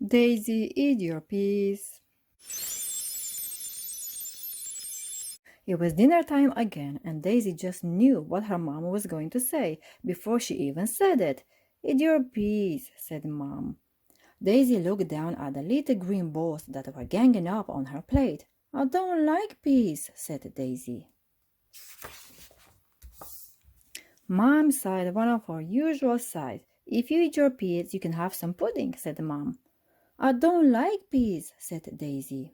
Daisy, eat your peas. It was dinner time again, and Daisy just knew what her mom was going to say before she even said it. Eat your peas, said Mom. Daisy looked down at the little green balls that were ganging up on her plate. I don't like peas, said Daisy. Mom sighed one of her usual sighs. If you eat your peas, you can have some pudding, said Mom. I don't like peas, said Daisy.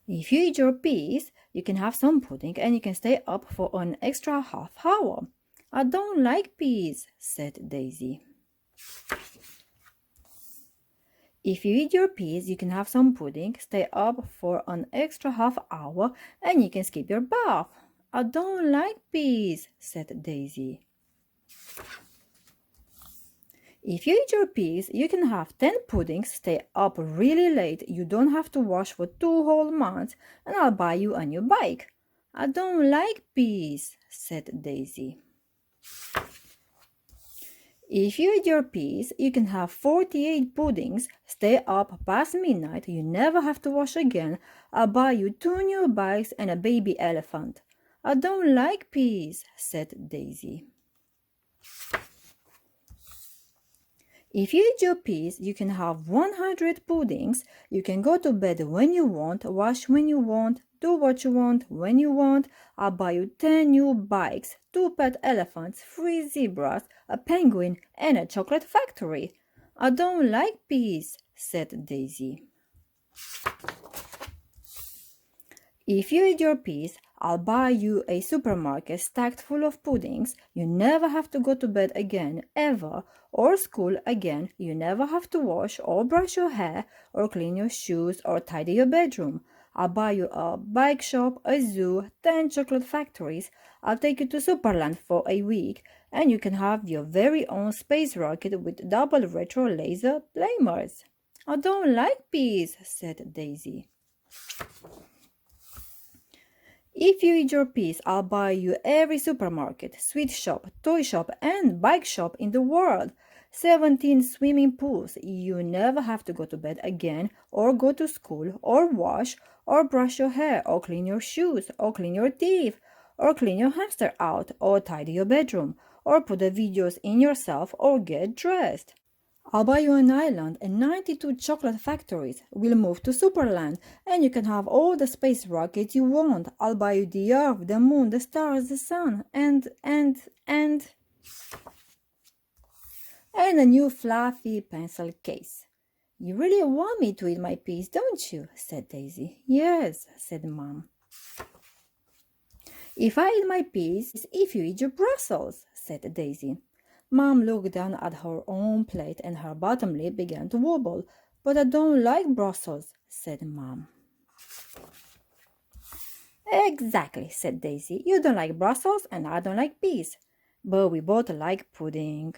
If you eat your peas, you can have some pudding and you can stay up for an extra half hour. I don't like peas, said Daisy. If you eat your peas, you can have some pudding, stay up for an extra half hour, and you can skip your bath. I don't like peas, said Daisy. If you eat your peas, you can have 10 puddings, stay up really late, you don't have to wash for 2 whole months, and I'll buy you a new bike. I don't like peas, said Daisy. If you eat your peas, you can have 48 puddings, stay up past midnight, you never have to wash again, I'll buy you 2 new bikes and a baby elephant. I don't like peas, said Daisy. If you eat your peas, you can have 100 puddings, you can go to bed when you want, wash when you want, do what you want, when you want. I'll buy you 10 new bikes, 2 pet elephants, 3 zebras, a penguin, and a chocolate factory. I don't like peas, said Daisy. If you eat your peas, I'll buy you a supermarket stacked full of puddings. You never have to go to bed again, ever, or school again. You never have to wash or brush your hair or clean your shoes or tidy your bedroom. I'll buy you a bike shop, a zoo, 10 chocolate factories. I'll take you to Superland for a week, and you can have your very own space rocket with double retro laser flamers. I don't like peas, said Daisy. If you eat your peas, I'll buy you every supermarket, sweet shop, toy shop, and bike shop in the world. 17 swimming pools. You never have to go to bed again, or go to school, or wash, or brush your hair, or clean your shoes, or clean your teeth, or clean your hamster out, or tidy your bedroom, or put the videos in yourself, or get dressed. I'll buy you an island and 92 chocolate factories. We'll move to Superland, and you can have all the space rockets you want. I'll buy you the Earth, the Moon, the stars, the sun, and a new fluffy pencil case. You really want me to eat my peas, don't you? Said Daisy. Yes, said Mom. If I eat my peas, if you eat your Brussels, said Daisy. Mom looked down at her own plate and her bottom lip began to wobble. But I don't like Brussels, said Mom. Exactly, said Daisy. You don't like Brussels and I don't like peas. But we both like pudding.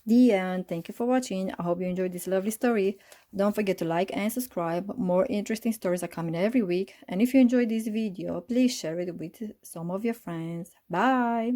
The end. Thank you for watching. I hope you enjoyed this lovely story. Don't forget to like and subscribe. More interesting stories are coming every week. And if you enjoyed this video, please share it with some of your friends. Bye!